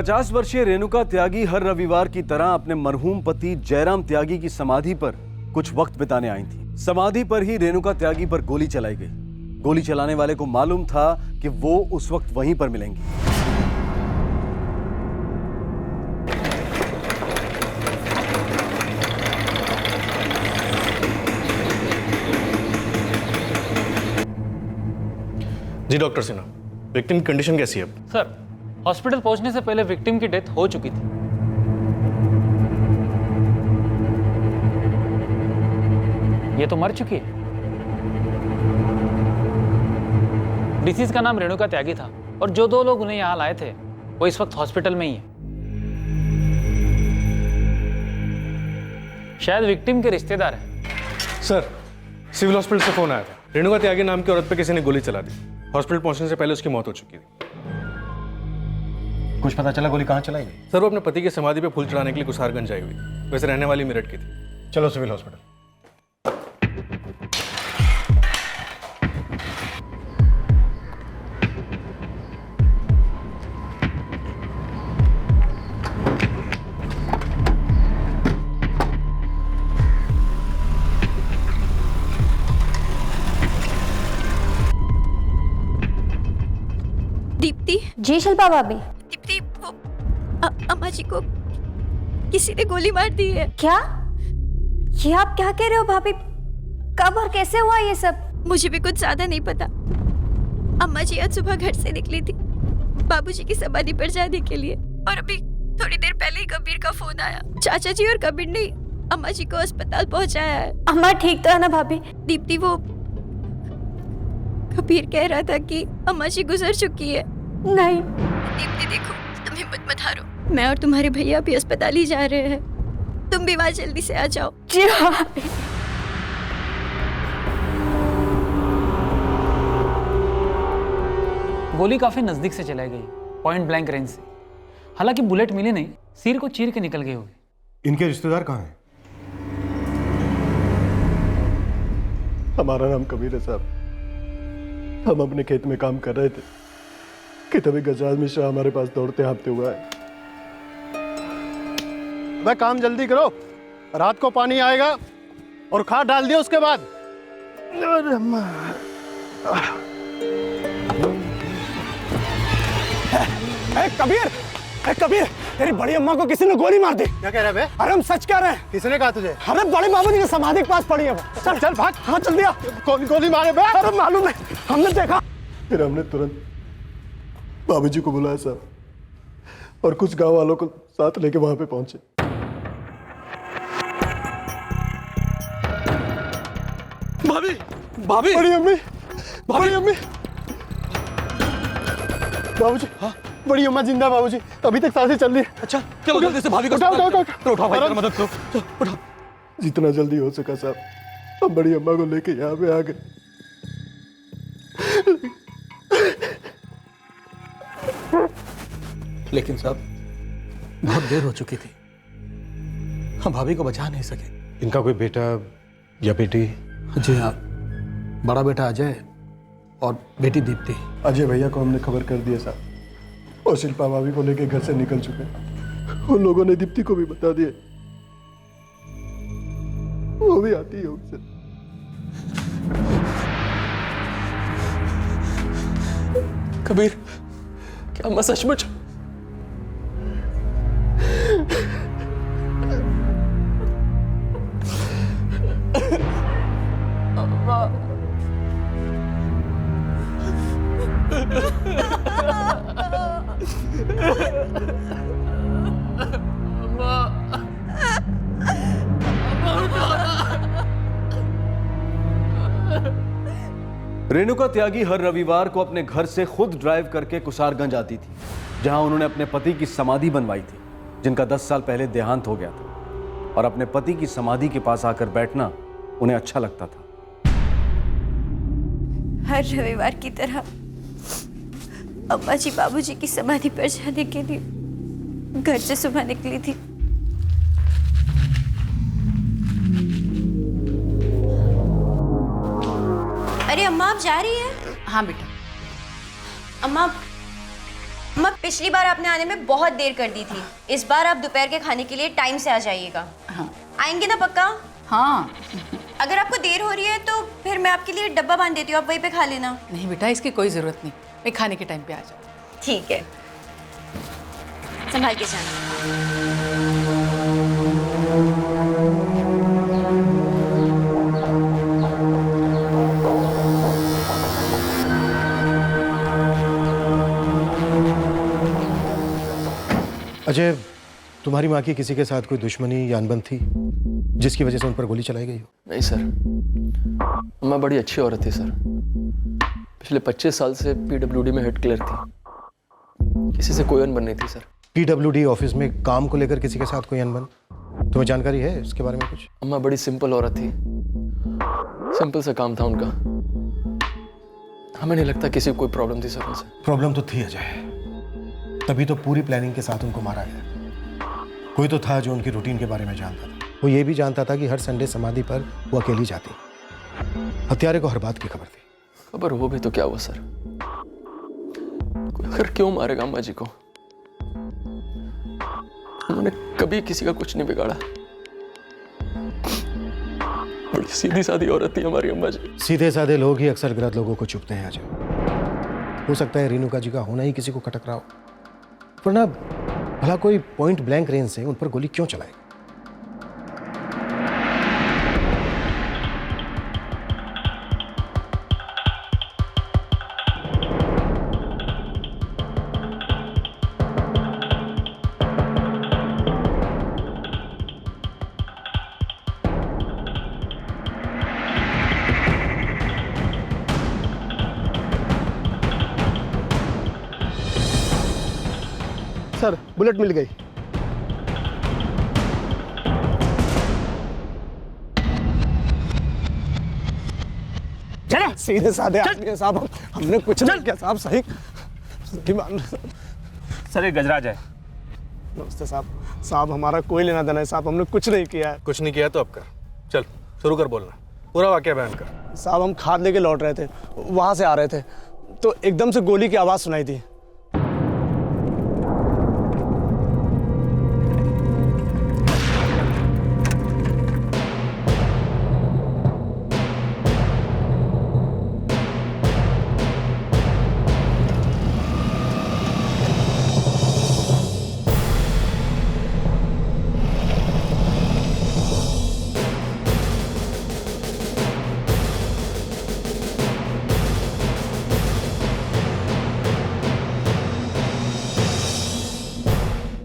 50 वर्षीय रेणुका त्यागी हर रविवार की तरह अपने मरहूम पति जयराम त्यागी की समाधि पर कुछ वक्त बिताने आई थी। समाधि पर ही रेणुका त्यागी पर गोली चलाई गई। गोली चलाने वाले को मालूम था कि वो उस वक्त वहीं पर मिलेंगी। जी डॉक्टर सिन्हा, विक्टिम की कंडीशन कैसी है? सर, हॉस्पिटल पहुंचने से पहले विक्टिम की डेथ हो चुकी थी। ये तो मर चुकी है। डिसीज का नाम रेणुका त्यागी था और जो 2 लोग उन्हें यहां लाए थे वो इस वक्त हॉस्पिटल में ही है। शायद विक्टिम के रिश्तेदार हैं। सर, सिविल हॉस्पिटल से फोन आया था। रेणुका त्यागी नाम की औरत पे किसी ने गोली चला दी। हॉस्पिटल पहुंचने से पहले उसकी मौत हो चुकी थी। कुछ पता चला गोली कहाँ चलाई गई? सर, वो अपने पति की समाधि पे फूल चढ़ाने के लिए कुसारगंज आई हुई। वैसे रहने वाली मेरठ की थी। चलो सिविल हॉस्पिटल। दीप्ति। जी शिल्पा भाभी। दीप्ति, वो अम्मा जी को किसी ने गोली मार दी है। क्या? ये आप क्या कह रहे हो भाभी? कब और कैसे हुआ ये सब? मुझे भी कुछ ज्यादा नहीं पता। अम्मा जी आज सुबह घर से निकली थी बाबूजी की समाधि पर जाने के लिए, और अभी थोड़ी देर पहले ही कबीर का फोन आया। चाचा जी और कबीर ने अम्मा जी को अस्पताल पहुंचाया है। अम्मा ठीक तो है ना भाभी? दीप्ति, वो कबीर कह रहा था कि अम्मा जी गुजर चुकी है। नहीं। दीप्ति देखो, तुम हिम्मत मत हारो। मैं और तुम्हारे भैया भी अस्पताल ही जा रहे हैं। तुम भी वहां जल्दी से आ जाओ। जी हाँ। गोली काफी नजदीक से चलाई गई, पॉइंट ब्लैंक रेंज से। हालांकि बुलेट मिली नहीं, सिर को चीर के निकल गई होगी। इनके रिश्तेदार कहाँ हैं? हमारा नाम कबीर है साहब। हम अपने खेत में काम कर रहे थे कि तभी गजराज मिश्रा हमारे पास दौड़ते हाँफते हुआ है। भाई काम जल्दी करो, रात को पानी आएगा और खाद डाल दिया उसके बाद। कबीर, कबीर, तेरी बड़ी अम्मा को किसी ने गोली मार दी। क्या कह रहे बे? अरे हम सच कह रहे हैं। किसने कहा तुझे? अरे बड़े बाबूजी की समाधि के पास पड़ी है वो। चल चल भाग। हाँ जल्दी आ। कौन गोली मारे बे? अरे मालूम नहीं, हमने देखा। फिर हमने तुरंत बाबूजी को बुलाया साहब, और कुछ गांव वालों को साथ लेके वहां पे पहुंचे। भाभी, भाभी, बड़ी अम्मी, बड़ी अम्मी, बाबूजी। हाँ, बड़ी अम्मा जिंदा बाबूजी, अभी तक सांसें चल रही है। अच्छा चलो जल्दी से भाभी को उठाओ उठाओ उठाओ भाई, जरा मदद करो। चलो, उठाओ। जितना जल्दी हो सका साहब, हम बड़ी अम्मा को लेके यहाँ पे आ गए। लेकिन साहब बहुत देर हो चुकी थी, हम भाभी को बचा नहीं सके। इनका कोई बेटा या बेटी? जी हाँ, बड़ा बेटा अजय और बेटी दीप्ति। अजय भैया को हमने खबर कर दिया साहब, और शिल्पा भाभी को लेके घर से निकल चुके। उन लोगों ने दीप्ति को भी बता दिया, वो भी आती है उनसे। कबीर, क्या मैं सचमुच? रेणुका त्यागी हर रविवार को अपने घर से खुद ड्राइव करके कुसारगंज आती थी, जहां उन्होंने अपने पति की समाधि बनवाई थी, जिनका 10 साल पहले देहांत हो गया था। और अपने पति की समाधि के पास आकर बैठना उन्हें अच्छा लगता था। हर रविवार की तरह अम्मा जी बाबूजी की समाधि पर जाने के लिए घर से सुबह निकली थी। अरे अम्मा आप जा रही हैं? हाँ बेटा। अम्मा अम्मा, पिछली बार आपने आने में बहुत देर कर दी थी। इस बार आप दोपहर के खाने के लिए टाइम से आ जाइएगा। हाँ आएंगे ना पक्का? हाँ। अगर आपको देर हो रही है तो फिर मैं आपके लिए डब्बा बांध देती हूँ, आप वहीं पे खा लेना। नहीं बेटा, इसकी कोई ज़रूरत नहीं, मैं खाने के टाइम पे आ जाऊँ। ठीक है, संभाल के जाना। अजय, तुम्हारी माँ की किसी के साथ कोई दुश्मनी या अनबन थी जिसकी वजह से उन पर गोली चलाई गई हो? नहीं सर, अम्मा बड़ी अच्छी औरत थी सर। पिछले 25 साल से पीडब्ल्यूडी में हेड क्लर्क थी। किसी से कोई अनबन नहीं थी सर। पीडब्ल्यूडी ऑफिस में काम को लेकर किसी के साथ कोई अनबन? तुम्हें जानकारी है इसके बारे में कुछ? अम्मा बड़ी सिंपल औरत थी, सिंपल सा काम था उनका। हमें नहीं लगता किसी को कोई प्रॉब्लम थी सर उनसे। प्रॉब्लम तो थी अजय, तभी तो पूरी प्लानिंग के साथ उनको मारा गया। कोई तो था जो उनकी रूटीन के बारे में जानता था। वो ये भी जानता था कि हर संडे समाधि पर वो अकेली जाती। हत्यारे को हर बात की खबर थी। खबर हो भी तो क्या हुआ सर? कोई आखिर क्यों मारेगा अम्मा जी को? उन्होंने कभी किसी का कुछ नहीं बिगाड़ा। बड़ी सीधी सादी औरत थी हमारी अम्मा जी। सीधे साधे लोग ही अक्सर गलत लोगों को चुपते हैं अजय। हो सकता है रेणुका जी का होना ही किसी को खटक रहा हो, वरना भला कोई पॉइंट ब्लैंक रेंज से उन पर गोली क्यों चलाई? सर, बुलेट मिल गई। चले सीधे साधे आदमी है साहब, हमने कुछ नहीं किया साहब। सही मान सर, ये गजराज है। नमस्ते साहब। साहब, हमारा कोई लेना देना है साहब, हमने कुछ नहीं किया है। कुछ नहीं किया तो अब कर। चल शुरू कर बोलना, पूरा वाकया बयान कर। साहब, हम खाद लेके लौट रहे थे, वहां से आ रहे थे तो एकदम से गोली की आवाज़ सुनाई दी।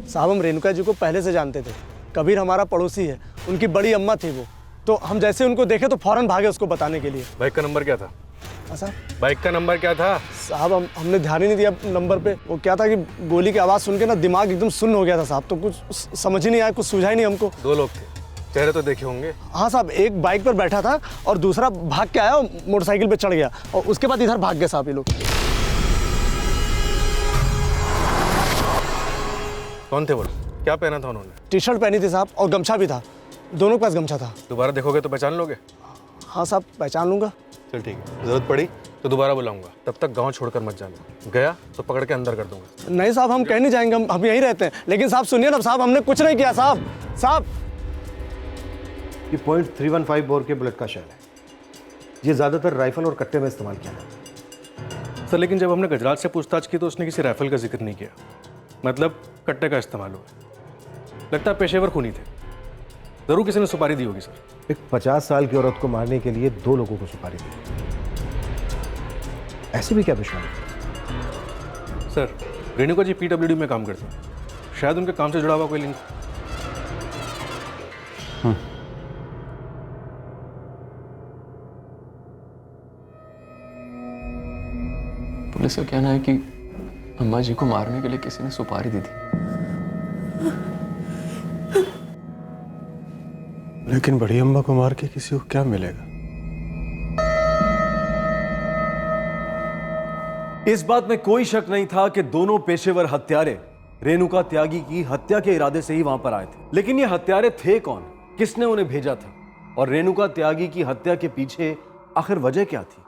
साहब, हम रेणुका जी को पहले से जानते थे। कबीर हमारा पड़ोसी है, उनकी बड़ी अम्मा थी वो। तो हम जैसे उनको देखे तो फौरन भागे उसको बताने के लिए। बाइक का नंबर क्या था? साहब, बाइक का नंबर क्या था? साहब हमने ध्यान ही नहीं दिया नंबर पे। वो क्या था कि गोली की आवाज़ सुन के ना दिमाग एकदम सुन्न हो गया था साहब, तो कुछ समझ ही नहीं आया, कुछ सूझा ही नहीं हमको। 2 लोग थे, चेहरे तो देखे होंगे। हाँ साहब, एक बाइक पर बैठा था और दूसरा भाग के आया, मोटरसाइकिल पे चढ़ गया और उसके बाद इधर भाग गए साहब ये लोग। कौन थे वो? क्या पहना था उन्होंने? टी शर्ट पहनी थी साहब और गमछा भी था, दोनों के पास गमछा था। दोबारा देखोगे तो पहचान लोगे? हाँ साहब, पहचान लूंगा। चल ठीक है, जरूरत पड़ी तो दोबारा बुलाऊंगा, तब तक गांव छोड़कर मत जाना। गया तो पकड़ के अंदर कर दूंगा। नहीं साहब, हम कहीं नहीं जाएंगे, हम यहीं रहते हैं। लेकिन साहब सुनिए ना साहब, हमने कुछ नहीं किया साहब। साहब, ये .315 बोर के बुलेट का शेल है। ये ज्यादातर राइफल और कट्टे में इस्तेमाल किया जाता है। सर, लेकिन जब हमने गजराज से पूछताछ की तो उसने किसी राइफल का जिक्र नहीं किया, मतलब कट्टे का इस्तेमाल हुआ। लगता है पेशेवर खूनी थे, जरूर किसी ने सुपारी दी होगी सर। एक 50 साल की औरत को मारने के लिए 2 लोगों को सुपारी दी। ऐसे भी क्या दुश्मनी? सर, रेणुका जी पीडब्ल्यूडी में काम करते हैं, शायद उनके काम से जुड़ा हुआ कोई लिंक। पुलिस का कहना है कि अम्मा जी को मारने के लिए किसी ने सुपारी दी थी। लेकिन बड़ी अम्मा को मार के किसी को क्या मिलेगा? इस बात में कोई शक नहीं था कि दोनों पेशेवर हत्यारे रेणुका त्यागी की हत्या के इरादे से ही वहां पर आए थे। लेकिन ये हत्यारे थे कौन, किसने उन्हें भेजा था, और रेणुका त्यागी की हत्या के पीछे आखिर वजह क्या थी?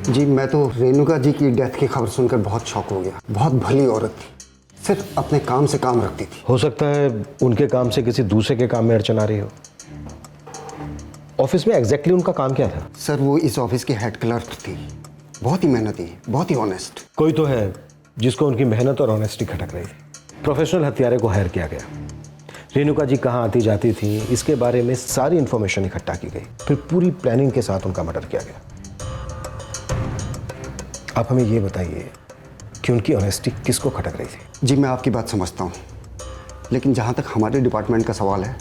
जी मैं तो रेणुका जी की डेथ की खबर सुनकर बहुत शॉक हो गया। बहुत भली औरत थी, सिर्फ अपने काम से काम रखती थी। हो सकता है उनके काम से किसी दूसरे के काम में अड़चन आ रही हो। ऑफिस में एग्जैक्टली उनका काम क्या था? सर वो इस ऑफिस की हेड क्लर्क थी, बहुत ही मेहनती, बहुत ही ऑनेस्ट। कोई तो है जिसको उनकी मेहनत और ऑनेस्टी खटक रही थी। प्रोफेशनल हत्यारे को हायर किया गया। रेणुका जी कहाँ आती जाती थी इसके बारे में सारी इंफॉर्मेशन इकट्ठा की गई, फिर पूरी प्लानिंग के साथ उनका मर्डर किया गया। आप हमें ये बताइए कि उनकी ऑनेस्टी किसको खटक रही थी? जी मैं आपकी बात समझता हूँ, लेकिन जहाँ तक हमारे डिपार्टमेंट का सवाल है,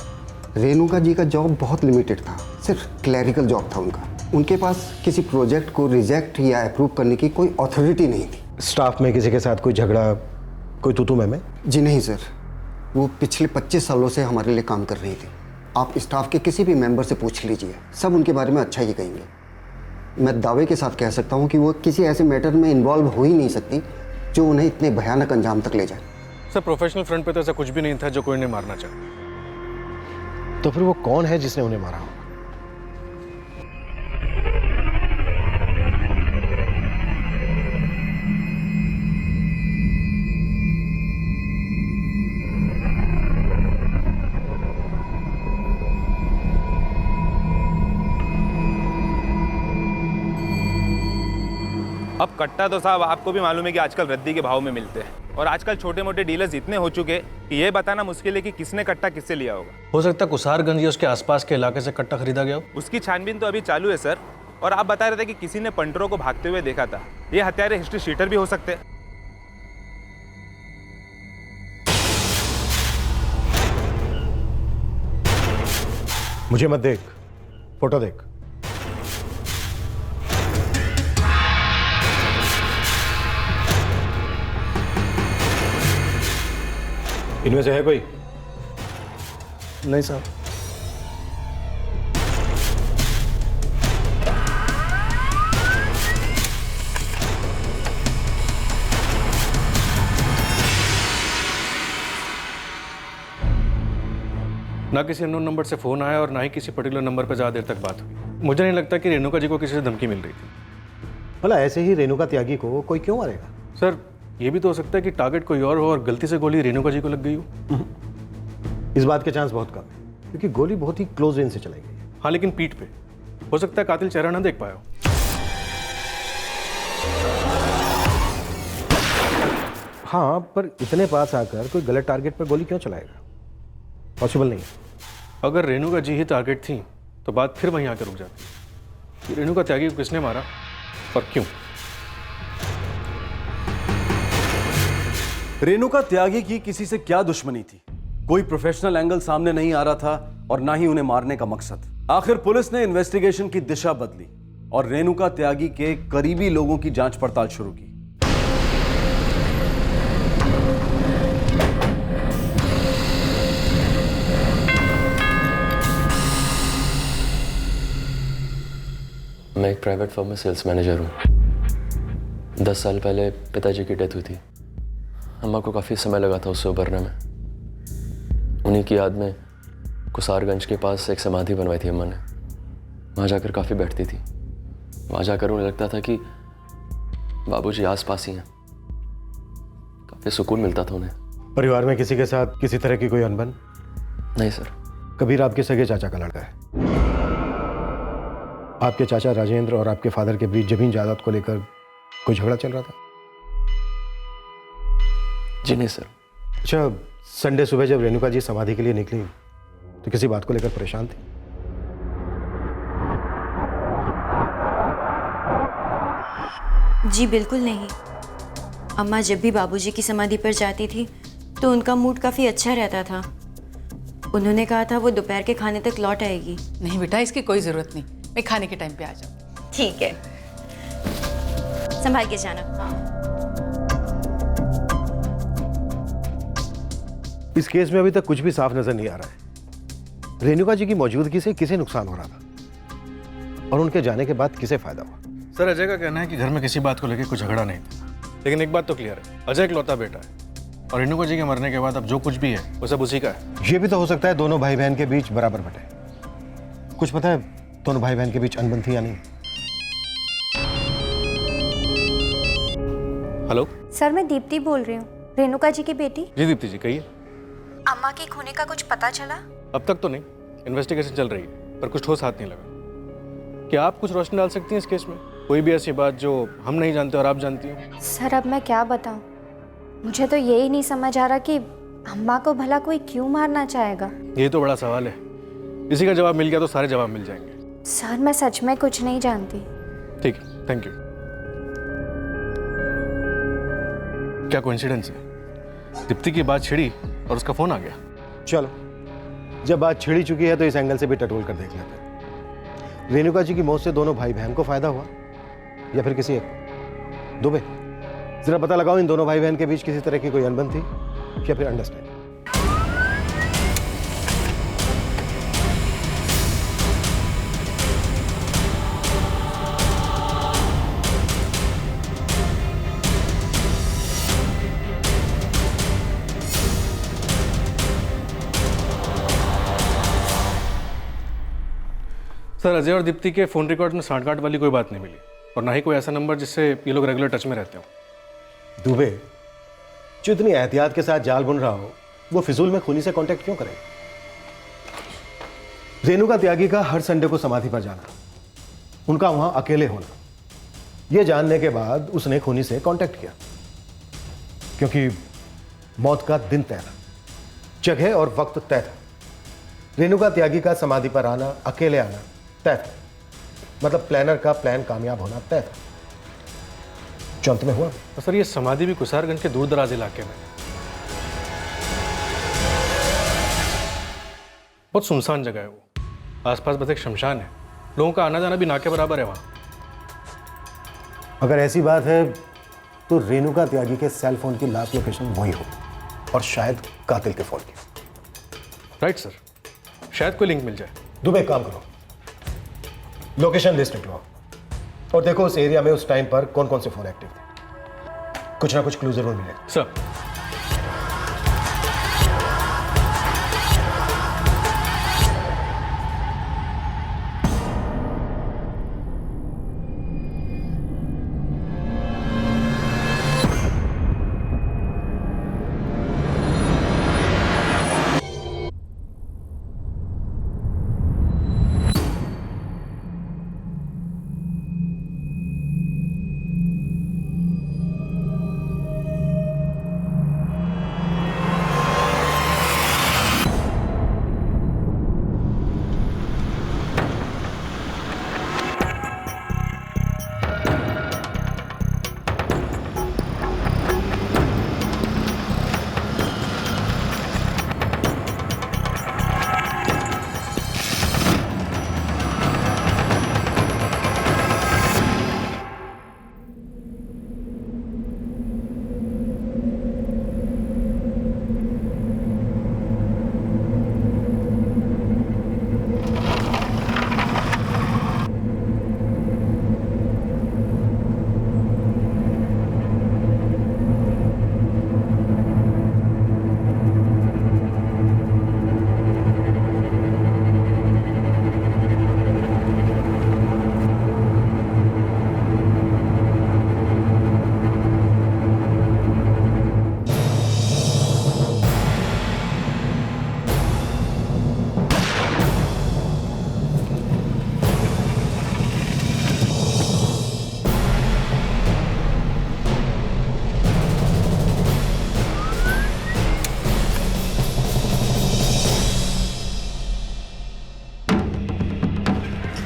रेणुका जी का जॉब बहुत लिमिटेड था, सिर्फ क्लैरिकल जॉब था उनका। उनके पास किसी प्रोजेक्ट को रिजेक्ट या अप्रूव करने की कोई अथॉरिटी नहीं थी। स्टाफ में किसी के साथ कोई झगड़ा, कोई तू में? जी नहीं सर, वो पिछले 25 सालों से हमारे लिए काम कर रही थी। आप स्टाफ के किसी भी मेंबर से पूछ लीजिए, सब उनके बारे में अच्छा ही कहेंगे। मैं दावे के साथ कह सकता हूँ कि वो किसी ऐसे मैटर में इन्वॉल्व हो ही नहीं सकती जो उन्हें इतने भयानक अंजाम तक ले जाए। सर प्रोफेशनल फ्रंट पे तो ऐसा कुछ भी नहीं था जो कोई ने मारना चाहे। तो फिर वो कौन है जिसने उन्हें मारा होगा? अब कट्टा तो साहब आपको भी मालूम है कि आजकल रद्दी के भाव में मिलते हैं, और आजकल छोटे मोटे डीलर्स इतने हो चुके कि ये बताना मुश्किल है कि किसने कट्टा किससे लिया होगा। हो सकता है कुसारगंज या उसके आसपास के इलाके से कट्टा खरीदा गया हो। उसकी छानबीन तो अभी चालू है सर, और आप बता रहे थे कि किसी ने पंटरों को भागते हुए देखा था। ये हत्यारे हिस्ट्री शीटर भी हो सकते हैं। मुझे मत देख, फोटो देख। इनमें से है कोई? नहीं साहब। ना किसी अननोन नंबर से फोन आया और ना ही किसी पर्टिकुलर नंबर पर ज़्यादा देर तक बात हुई। मुझे नहीं लगता कि रेणुका जी को किसी से धमकी मिल रही थी। भला ऐसे ही रेणुका त्यागी को कोई क्यों मारेगा? सर ये भी तो हो सकता है कि टारगेट कोई और हो और गलती से गोली रेणुका जी को लग गई हो। इस बात के चांस बहुत कम है, क्योंकि गोली बहुत ही क्लोज रेंज से चलाई गई है। हाँ लेकिन पीठ पे हो सकता है कातिल चेहरा ना देख पाया हो। हाँ पर इतने पास आकर कोई गलत टारगेट पर गोली क्यों चलाएगा? पॉसिबल नहीं है। अगर रेणुका जी ही टारगेट थी तो बात फिर वहीं आकर रुक जाती कि रेणुका त्यागी को किसने मारा और क्यों। रेणुका त्यागी की किसी से क्या दुश्मनी थी? कोई प्रोफेशनल एंगल सामने नहीं आ रहा था और ना ही उन्हें मारने का मकसद। आखिर पुलिस ने इन्वेस्टिगेशन की दिशा बदली और रेणुका त्यागी के करीबी लोगों की जांच पड़ताल शुरू की। मैं एक प्राइवेट फर्म में सेल्स मैनेजर हूँ। 10 साल पहले पिताजी की डेथ हुई थी। अम्मा को काफ़ी समय लगा था उससे उभरने में। उन्हीं की याद में कुसारगंज के पास एक समाधि बनवाई थी अम्मा ने। वहाँ जाकर काफ़ी बैठती थी। वहाँ जाकर उन्हें लगता था कि बाबूजी आस पास ही हैं। काफ़ी सुकून मिलता था उन्हें। परिवार में किसी के साथ किसी तरह की कोई अनबन? नहीं सर। कबीर आपके सगे चाचा का लड़का है। आपके चाचा राजेंद्र और आपके फादर के बीच जमीन जायदाद को लेकर कोई झगड़ा चल रहा था? जी नहीं सर। अच्छा, संडे सुबह जब रेणुका जी समाधि के लिए निकली तो किसी बात को लेकर परेशान थी? जी बिल्कुल नहीं। अम्मा जब भी बाबूजी की समाधि पर जाती थी तो उनका मूड काफ़ी अच्छा रहता था। उन्होंने कहा था वो दोपहर के खाने तक लौट आएगी। नहीं बेटा, इसकी कोई ज़रूरत नहीं। मैं खाने के टाइम पे आ जाऊँ। ठीक है, संभाल के जाना। इस केस में अभी तक कुछ भी साफ नजर नहीं आ रहा है। रेणुका जी की मौजूदगी से किसे नुकसान हो रहा था और उनके जाने के बाद किसे फायदा हुआ? सर अजय का कहना है कि घर में किसी बात को लेकर कोई झगड़ा नहीं था, लेकिन एक बात तो क्लियर है, अजय इकलौता बेटा है और रेणुका जी के मरने के बाद अब जो कुछ भी है वो सब उसी का है। ये भी तो हो सकता है दोनों भाई बहन के बीच बराबर बटे। कुछ पता है दोनों भाई बहन के बीच अनबन थी या नहीं? हेलो। सर मैं दीप्ति बोल रही हूँ, रेणुका जी की बेटी। जी दीप्ति जी, कहिए। अम्मा के खोने का कुछ पता चला? अब तक तो नहीं, इन्वेस्टिगेशन चल रही है, पर कुछ ठोस हाथ नहीं लगा। क्या आप कुछ रोशनी डाल सकती हैं इस केस में? कोई भी ऐसी बात जो हम नहीं जानते और आप जानती हो? सर अब मैं क्या बताऊँ, मुझे तो यही नहीं समझ आ रहा कि अम्मा को भला कोई क्यों मारना चाहेगा। ये तो बड़ा सवाल है, इसी का जवाब मिल गया तो सारे जवाब मिल जाएंगे। सर मैं सच में कुछ नहीं जानती। ठीक है, थैंक यू। क्या कोइंसिडेंस है, दीप्ति की बात छिड़ी और उसका फोन आ गया। चलो, जब बात छिड़ी चुकी है तो इस एंगल से भी टटोल कर देख लेते हैं। रेणुका जी की मौत से दोनों भाई बहन को फायदा हुआ या फिर किसी एक? दुबे, जरा पता लगाओ इन दोनों भाई बहन के बीच किसी तरह की कोई अनबन थी या फिर अंडरस्टैंडिंग। सर, अजय और दीप्ति के फ़ोन रिकॉर्ड में सांठगांठ वाली कोई बात नहीं मिली और ना ही कोई ऐसा नंबर जिससे ये लोग रेगुलर टच में रहते हो। दुबे, जो इतनी एहतियात के साथ जाल बुन रहा हो वो फिजूल में खूनी से कांटेक्ट क्यों करे? रेणुका त्यागी का हर संडे को समाधि पर जाना, उनका वहां अकेले होना, यह जानने के बाद उसने खूनी से कांटेक्ट किया, क्योंकि मौत का दिन तय था, जगह और वक्त तय था। रेणुका त्यागी का समाधि पर आना, अकेले आना तय था, मतलब प्लानर का प्लान कामयाब होना तय था, जो अंत में हुआ। तो सर, ये समाधि भी कुसारगंज के दूर दराज इलाके में, बहुत सुनसान जगह है वो। आसपास बस एक शमशान है, लोगों का आना जाना भी ना के बराबर है वहां। अगर ऐसी बात है तो रेणुका त्यागी के सेल फोन की लास्ट लोकेशन वही हो और शायद कातिल के फोन की। राइट सर, शायद कोई लिंक मिल जाए। दुबे, काम करो, लोकेशन लिस्ट निकलो और देखो उस एरिया में उस टाइम पर कौन कौन से फोन एक्टिव थे। कुछ ना कुछ क्लू जरूर मिले। सर,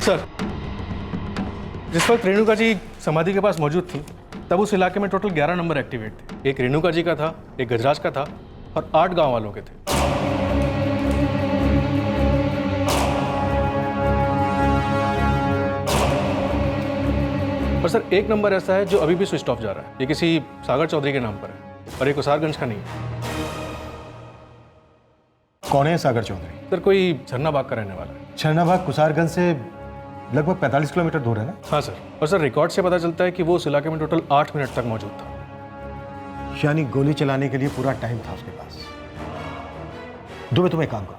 सर, जिस वक्त रेणुका जी समाधि के पास मौजूद थी तब उस इलाके में टोटल 11 नंबर एक्टिवेट थे। एक रेणुका जी का था, एक गजराज का था और 8 गांव वालों के थे। और सर, एक नंबर ऐसा है जो अभी भी स्विच ऑफ जा रहा है। ये किसी सागर चौधरी के नाम पर है और ये कुसारगंज का नहीं है। कौन है सागर चौधरी? सर, कोई झरना बाग का रहने वाला है। झरना बाग कुसारगंज से लगभग 45 किलोमीटर दूर है ना? हाँ सर, और सर रिकॉर्ड से पता चलता है कि वो उस इलाके में टोटल 8 मिनट तक मौजूद था। यानी गोली चलाने के लिए पूरा टाइम था उसके पास। दुबे, तुम एक काम करो,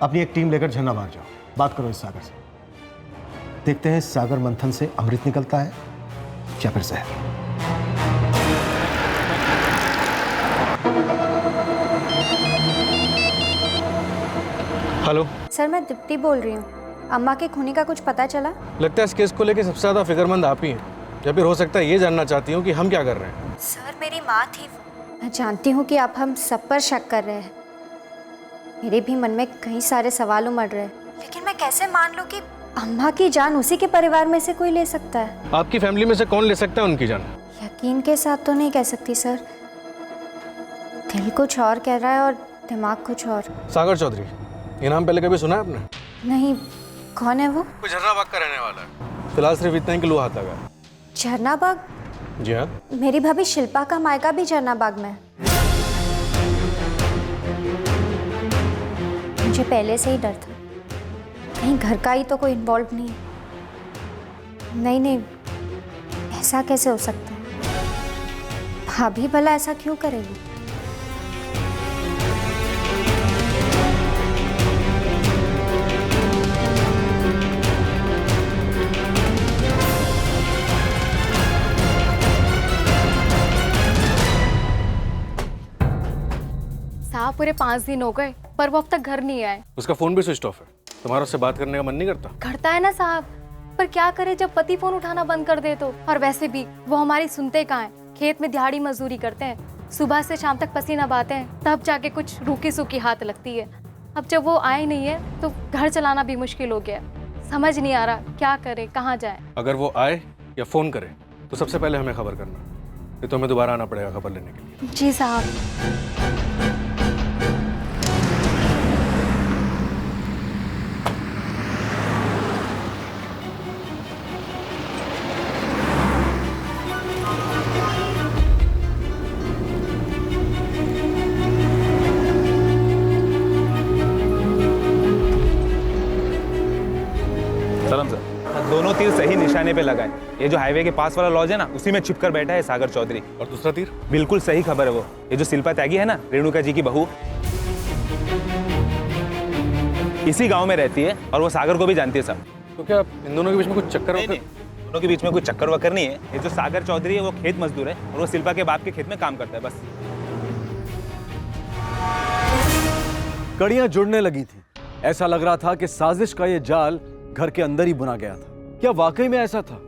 अपनी एक टीम लेकर झरना बाग जाओ, बात करो इस सागर से, देखते हैं सागर मंथन से अमृत निकलता है या फिर जहर। हेलो सर, मैं दीप्ति बोल रही हूँ। अम्मा के खूनी का कुछ पता चला? लगता है इस केस को लेके सबसे ज़्यादा फिक्रमंद आप ही हैं, या फिर हो सकता है ये जानना चाहती हूँ कि हम क्या कर रहे हैं। सर, मेरी माँ थी। मैं जानती हूँ कि आप हम सब पर शक कर रहे हैं। मेरे भी मन में कई सारे सवाल उमड़ रहे हैं, लेकिन मैं कैसे मान लूँ कि अम्मा की जान उसी के परिवार में से कोई ले सकता है? आपकी फैमिली में से कौन ले सकता है उनकी जान? यकीन के साथ तो नहीं कह सकती सर। दिल कुछ और कह रहा है और दिमाग कुछ और। सागर चौधरी, ये नाम पहले कभी सुना है आपने? नहीं, कौन है वो? कोई झरनाबाग का रहने वाला है। फिलहाल सिर्फ इतना ही कि लू हाथ लगा। झरनाबाग? जी हाँ। मेरी भाभी शिल्पा का मायका भी झरनाबाग में है। मुझे पहले से ही डर था, कहीं घर का ही तो कोई इन्वॉल्व नहीं है। नहीं नहीं, ऐसा कैसे हो सकता है? भाभी भला ऐसा क्यों करेगी? साहब, पूरे 5 दिन हो गए पर वो अब तक घर नहीं आए। उसका फोन भी स्विच ऑफ है। तुम्हारा उससे बात करने का मन नहीं करता? करता है ना साहब, पर क्या करे जब पति फोन उठाना बंद कर दे तो। और वैसे भी वो हमारी सुनते कहाँ हैं। खेत में दिहाड़ी मजदूरी करते हैं, सुबह से शाम तक पसीना बहाते हैं, तब जाके कुछ रूखी सूखी हाथ लगती है। अब जब वो आए नहीं है तो घर चलाना भी मुश्किल हो गया। समझ नहीं आ रहा क्या करे, कहाँ जाए। अगर वो आए या फोन करे तो सबसे पहले हमें खबर करना, नहीं तो हमें दोबारा आना पड़ेगा खबर लेने के लिए। जी साहब। सलाम सर। दोनों तीर सही निशाने पे लगाए। ये जो हाईवे के पास वाला लॉज है ना, उसी में छिपकर बैठा है सागर चौधरी। और दूसरा तीर? बिल्कुल सही खबर है वो। ये जो शिल्पा त्यागी है ना, रेणुका जी की बहू, इसी गांव में रहती है और वो सागर को भी जानती है सब। तो क्या इन दोनों के बीच में कुछ चक्कर? नहीं, दोनों के बीच में कोई चक्कर वक्कर नहीं है। ये जो सागर चौधरी है वो खेत मजदूर है और वो शिल्पा के बाप के खेत में काम करता है, बस। कड़ियां जुड़ने लगी थी। ऐसा लग रहा था कि साजिश का ये जाल घर के अंदर ही बुना गया था। क्या वाकई में ऐसा था,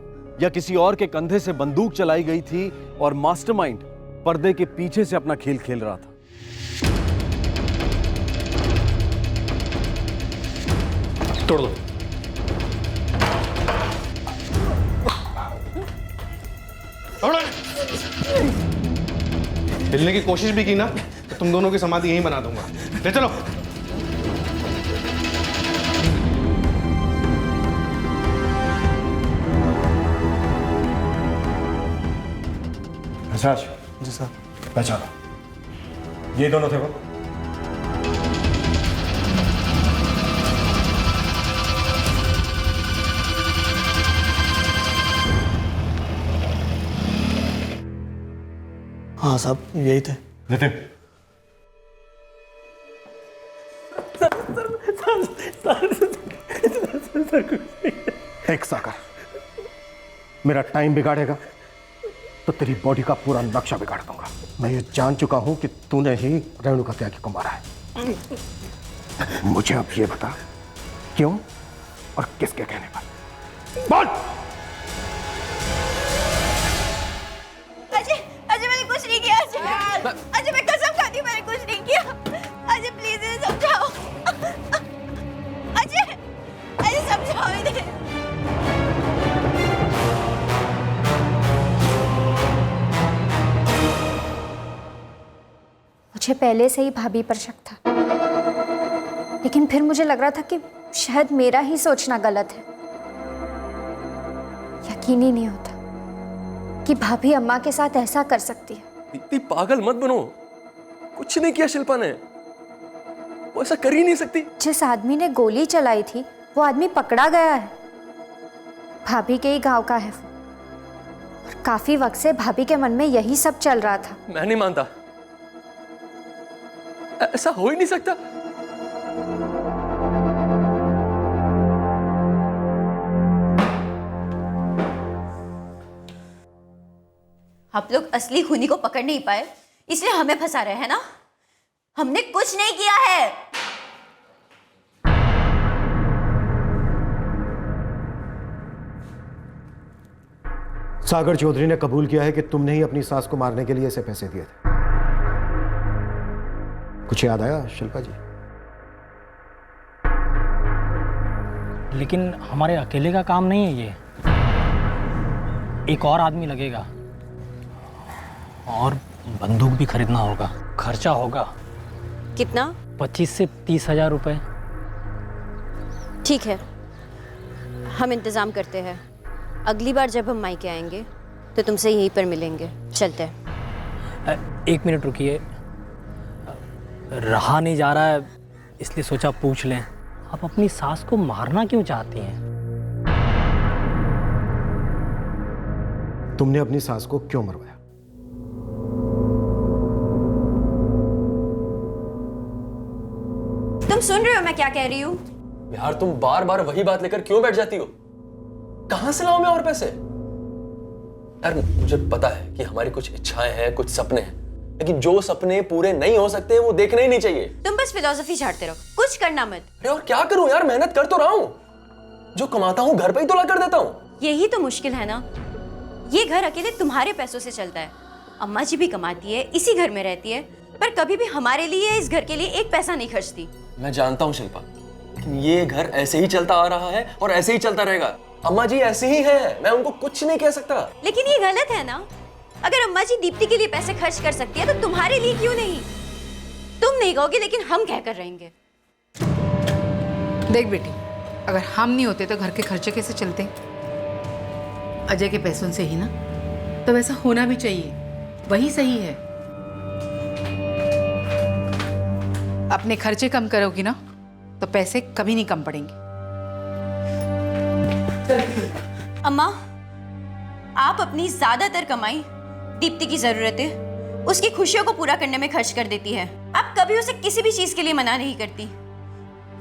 या किसी और के कंधे से बंदूक चलाई गई थी और मास्टरमाइंड पर्दे के पीछे से अपना खेल खेल रहा था? तोड़ दो। हिलने की कोशिश भी की ना तो तुम दोनों की समाधि यहीं बना दूंगा। ले चलो। हंसराज। जी सर। पहचानो, ये दोनों थे वो? हाँ साहब, यही थे। नितिन, एक सागर, मेरा टाइम बिगाड़ेगा तो तेरी बॉडी का पूरा नक्शा बिगाड़ दूंगा। मैं ये जान चुका हूं कि तूने ही रेणुका त्यागी को मारा है। मुझे अब ये बता, क्यों और किसके कहने पर? बोल। अजय, अजय मैंने कुछ नहीं किया। अजय मैं कसम खाती हूँ मैंने कुछ नहीं किया। अजय प्लीज इन्हें समझाओ। अजय, अजय समझाओ इन्हें। मुझे पहले से ही भाभी पर शक था, लेकिन फिर मुझे लग रहा था कि शायद मेरा ही सोचना गलत है। यकीन ही नहीं होता कि भाभी अम्मा के साथ ऐसा कर सकती है। इतनी पागल मत बनो। कुछ नहीं किया शिल्पा ने, वो ऐसा कर ही नहीं सकती। जिस आदमी ने गोली चलाई थी वो आदमी पकड़ा गया है। भाभी के ही गांव का है वो, और काफी वक्त से भाभी के मन में यही सब चल रहा था। मैं नहीं मानता, ऐसा हो ही नहीं सकता। आप लोग असली खूनी को पकड़ नहीं पाए, इसलिए हमें फंसा रहे हैं ना। हमने कुछ नहीं किया है। सागर चौधरी ने कबूल किया है कि तुमने ही अपनी सास को मारने के लिए इसे पैसे दिए थे। कुछ याद आया शिल्पा जी? लेकिन हमारे अकेले का काम नहीं है ये, एक और आदमी लगेगा और बंदूक भी खरीदना होगा, खर्चा होगा। कितना? 25 से 30 हजार रुपए। ठीक है, हम इंतज़ाम करते हैं। अगली बार जब हम मायके आएंगे तो तुमसे यहीं पर मिलेंगे। चलते हैं। एक मिनट रुकिए, रहा नहीं जा रहा है इसलिए सोचा पूछ लें, आप अपनी सास को मारना क्यों चाहती हैं? तुमने अपनी सास को क्यों मरवाया? तुम सुन रहे हो मैं क्या कह रही हूँ? यार तुम बार बार वही बात लेकर क्यों बैठ जाती हो? कहां से लाऊं मैं और पैसे? यार मुझे पता है कि हमारी कुछ इच्छाएं हैं, कुछ सपने हैं, लेकिन जो सपने पूरे नहीं हो सकते वो देखने ही नहीं चाहिए। तुम बस फिलॉसफी झाड़ते रहो, कुछ करना मत। अरे और क्या करूं यार, मेहनत कर तो रहा हूं, जो कमाता हूं घर पे ही तो ला कर देता हूं। यही तो मुश्किल है ना, ये घर अकेले तुम्हारे पैसों से चलता है। अम्मा जी भी कमाती है, इसी घर में रहती है, पर कभी भी हमारे लिए इस घर के लिए एक पैसा नहीं खर्चती। मैं जानता हूं शिल्पा, लेकिन ये घर ऐसे ही चलता आ रहा है और ऐसे ही चलता रहेगा। अम्मा जी ऐसे ही हैं, मैं उनको कुछ नहीं कह सकता। लेकिन ये गलत है ना, अगर अम्मा जी दीप्ति के लिए पैसे खर्च कर सकती है तो तुम्हारे लिए क्यों नहीं? तुम नहीं कहोगे लेकिन हम कहकर रहेंगे। देख बेटी, अगर हम नहीं होते तो घर के खर्चे कैसे चलते? अजय के पैसों से ही ना, तो वैसा होना भी चाहिए, वही सही है। अपने खर्चे कम करोगी ना तो पैसे कभी नहीं कम पड़ेंगे। अम्मा, आप अपनी ज्यादातर कमाई दीप्ति की जरूरतें, उसकी खुशियों को पूरा करने में खर्च कर देती है। आप कभी उसे किसी भी चीज के लिए मना नहीं करती,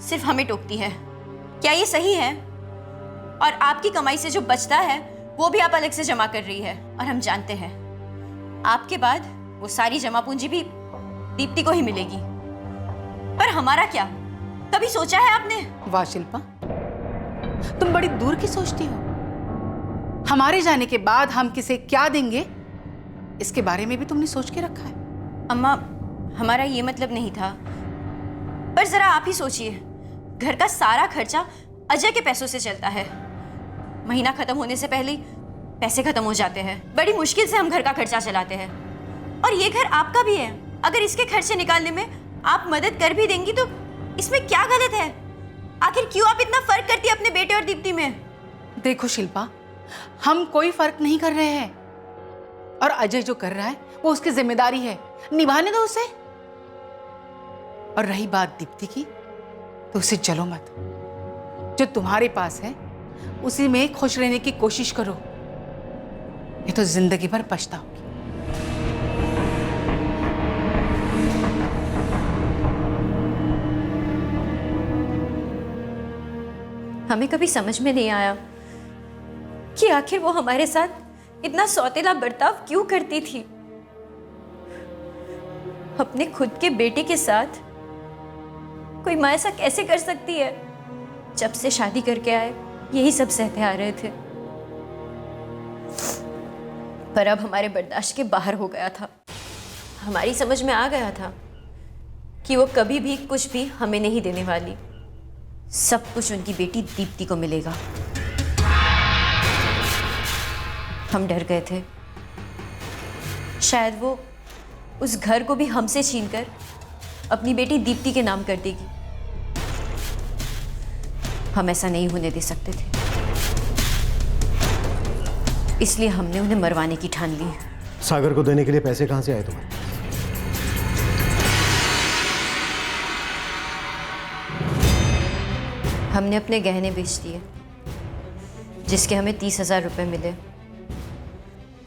सिर्फ हमें टोकती है। क्या ये सही है? और आपकी कमाई से जो बचता है वो भी आप अलग से जमा कर रही है, और हम जानते हैं आपके बाद वो सारी जमा पूंजी भी दीप्ति को ही मिलेगी। पर हमारा क्या, कभी सोचा है आपने? वाह शिल्पा, तुम बड़ी दूर की सोचती हो। हमारे जाने के बाद हम किसे क्या देंगे इसके बारे में भी तुमने सोच के रखा है? अम्मा, हमारा ये मतलब नहीं था, पर जरा आप ही सोचिए, घर का सारा खर्चा अजय के पैसों से चलता है। महीना खत्म होने से पहले पैसे खत्म हो जाते हैं। बड़ी मुश्किल से हम घर का खर्चा चलाते हैं, और ये घर आपका भी है। अगर इसके खर्चे निकालने में आप मदद कर भी देंगी तो इसमें क्या गलत है? आखिर क्यों आप इतना फर्क करती है अपने बेटे और दीप्ति में? देखो शिल्पा, हम कोई फर्क नहीं कर रहे हैं, और अजय जो कर रहा है वो उसकी जिम्मेदारी है, निभाने दो उसे। और रही बात दीप्ति की, तो उसे जलो मत। जो तुम्हारे पास है उसी में खुश रहने की कोशिश करो, ये तो जिंदगी भर पछताओगी। हमें कभी समझ में नहीं आया कि आखिर वो हमारे साथ इतना सौतेला बर्ताव क्यों करती थी। अपने खुद के बेटे के साथ कोई माँ ऐसा कैसे कर सकती है? जब से शादी करके आए यही सब सहते आ रहे थे, पर अब हमारे बर्दाश्त के बाहर हो गया था। हमारी समझ में आ गया था कि वो कभी भी कुछ भी हमें नहीं देने वाली, सब कुछ उनकी बेटी दीप्ति को मिलेगा। हम डर गए थे, शायद वो उस घर को भी हमसे छीनकर अपनी बेटी दीप्ति के नाम कर देगी। हम ऐसा नहीं होने दे सकते थे, इसलिए हमने उन्हें मरवाने की ठान ली। सागर को देने के लिए पैसे कहां से आए तुम्हारे? हमने अपने गहने बेच दिए, जिसके हमें 30,000 रुपए मिले,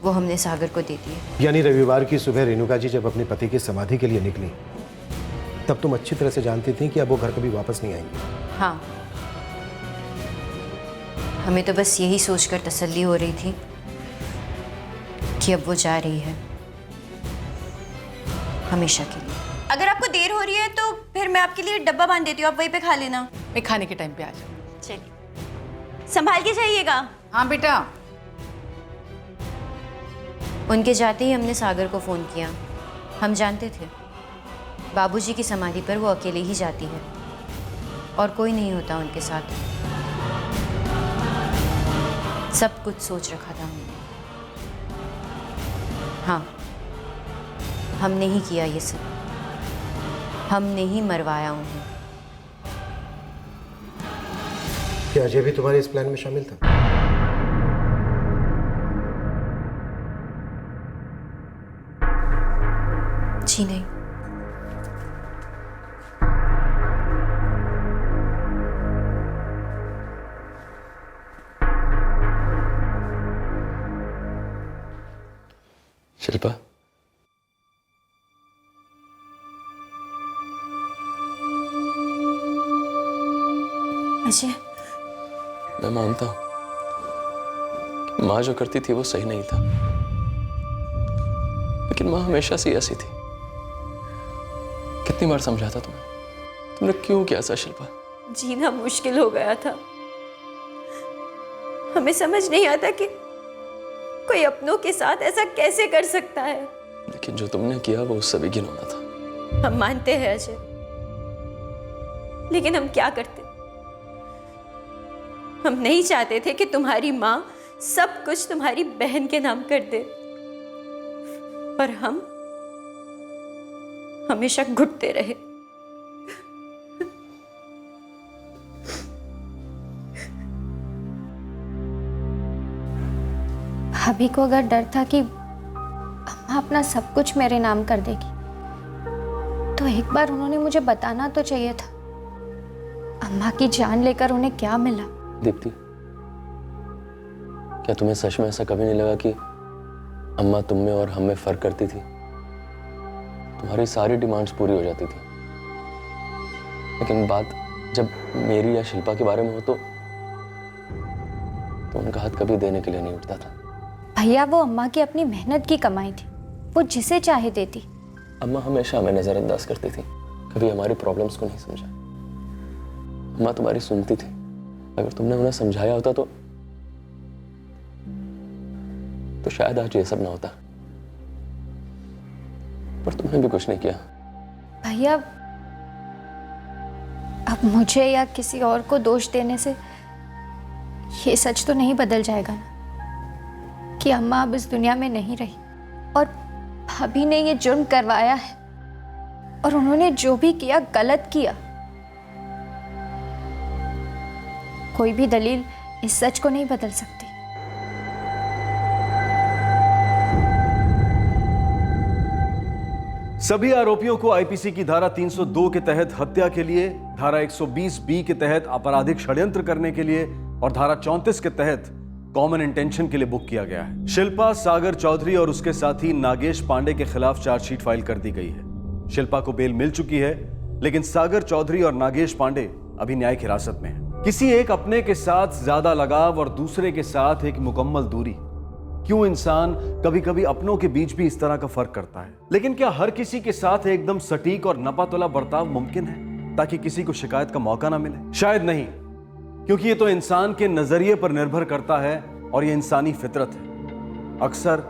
वो हमने सागर को दे दिए। यानी रविवार की सुबह रेणुका जी जब अपने पति की समाधि के लिए निकली, तब तुम अच्छी तरह से जानती थी कि अब वो घर कभी वापस नहीं आएंगी। हाँ, हमें तो बस यही सोचकर तसल्ली हो रही थी कि अब वो जा रही है हमेशा के लिए। अगर आपको देर हो रही है तो फिर मैं आपके लिए डब्बा बांध देती हूँ, आप वहीं पे खा लेना। मैं खाने के टाइम पे आ जाऊँ। चलिए, संभाल के जाइएगा। हाँ बेटा। उनके जाते ही हमने सागर को फ़ोन किया। हम जानते थे बाबूजी की समाधि पर वो अकेले ही जाती है और कोई नहीं होता उनके साथ। सब कुछ सोच रखा था हमने। हाँ, हमने ही किया ये सब, हमने ही मरवाया उन्हें। क्या अजय भी तुम्हारे इस प्लान में शामिल था? जी नहीं। शिल्पा, अजय, मैं मानता हूं कि माँ जो करती थी वो सही नहीं था, लेकिन माँ हमेशा से ऐसी थी। कितनी बार समझाता तुम्हें, तुमने क्यों किया ऐसा शिल्पा? जीना मुश्किल हो गया था। हमें समझ नहीं आता कि कोई अपनों के साथ ऐसा कैसे कर सकता है। लेकिन जो तुमने किया वो उससे भी घिनौना था। हम मानते हैं अजय, लेकिन हम क्या करते? हम नहीं चाहते थे कि तुम्हारी माँ सब कुछ तुम्हारी बहन के नाम कर दे, और हम हमेशा घुटते रहे। भाभी को अगर डर था कि अम्मा अपना सब कुछ मेरे नाम कर देगी, तो एक बार उन्होंने मुझे बताना तो चाहिए था अम्मा की जान लेकर उन्हें क्या मिला। दीप्ति, क्या तुम्हें सच में ऐसा कभी नहीं लगा कि अम्मा तुम में और हम में फर्क करती थी? तुम्हारी सारी डिमांड्स पूरी हो जाती थी, लेकिन बात जब मेरी या शिल्पा के बारे में हो तो उनका हाथ कभी देने के लिए नहीं उठता था। भैया, वो अम्मा की अपनी मेहनत की कमाई थी, वो जिसे चाहे देती। अम्मा हमेशा हमें नजरअंदाज करती थी, कभी हमारी प्रॉब्लम्स को नहीं समझा। अम्मा तुम्हारी सुनती थी, अगर तुमने उन्हें समझाया होता तो शायद आज ये सब ना होता, पर तुमने भी कुछ नहीं किया। भैया, अब मुझे या किसी और को दोष देने से ये सच तो नहीं बदल जाएगा ना कि अम्मा अब इस दुनिया में नहीं रही और भाभी ने ये जुर्म करवाया है, और उन्होंने जो भी किया गलत किया। कोई भी दलील इस सच को नहीं बदल सकती। सभी आरोपियों को आईपीसी की धारा 302 के तहत हत्या के लिए, धारा 120 बी के तहत आपराधिक षड्यंत्र करने के लिए और धारा 34 के तहत कॉमन इंटेंशन के लिए बुक किया गया है। शिल्पा, सागर चौधरी और उसके साथी नागेश पांडे के खिलाफ चार्जशीट फाइल कर दी गई है। शिल्पा को बेल मिल चुकी है, लेकिन सागर चौधरी और नागेश पांडे अभी न्यायिक हिरासत में हैं। किसी एक अपने के साथ ज्यादा लगाव और दूसरे के साथ एक मुकम्मल दूरी, क्यों इंसान कभी कभी अपनों के बीच भी इस तरह का फर्क करता है? लेकिन क्या हर किसी के साथ एकदम सटीक और नपातुला बर्ताव मुमकिन है ताकि किसी को शिकायत का मौका ना मिले? शायद नहीं, क्योंकि ये तो इंसान के नजरिए पर निर्भर करता है और ये इंसानी फितरत है। अक्सर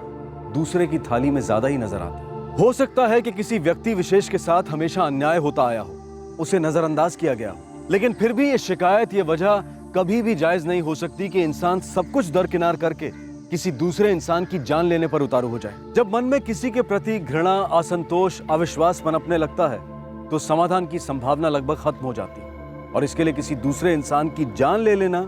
दूसरे की थाली में ज्यादा ही नजर आता है। हो सकता है कि किसी व्यक्ति विशेष के साथ हमेशा अन्याय होता आया हो, उसे नजरअंदाज किया गया हो, लेकिन फिर भी ये शिकायत, ये वजह कभी भी जायज नहीं हो सकती कि इंसान सब कुछ दरकिनार करके किसी दूसरे इंसान की जान लेने पर उतारू हो जाए। जब मन में किसी के प्रति घृणा, असंतोष, अविश्वास पनपने लगता है तो समाधान की संभावना लगभग खत्म हो जाती है, और इसके लिए किसी दूसरे इंसान की जान ले लेना,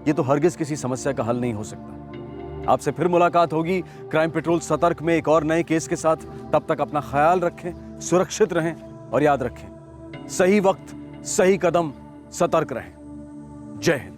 ये तो हरगिज किसी समस्या का हल नहीं हो सकता। आपसे फिर मुलाकात होगी क्राइम पेट्रोल सतर्क में एक और नए केस के साथ। तब तक अपना ख्याल रखें, सुरक्षित रहें और याद रखें, सही वक्त, सही कदम, सतर्क रहें। जय हिंद।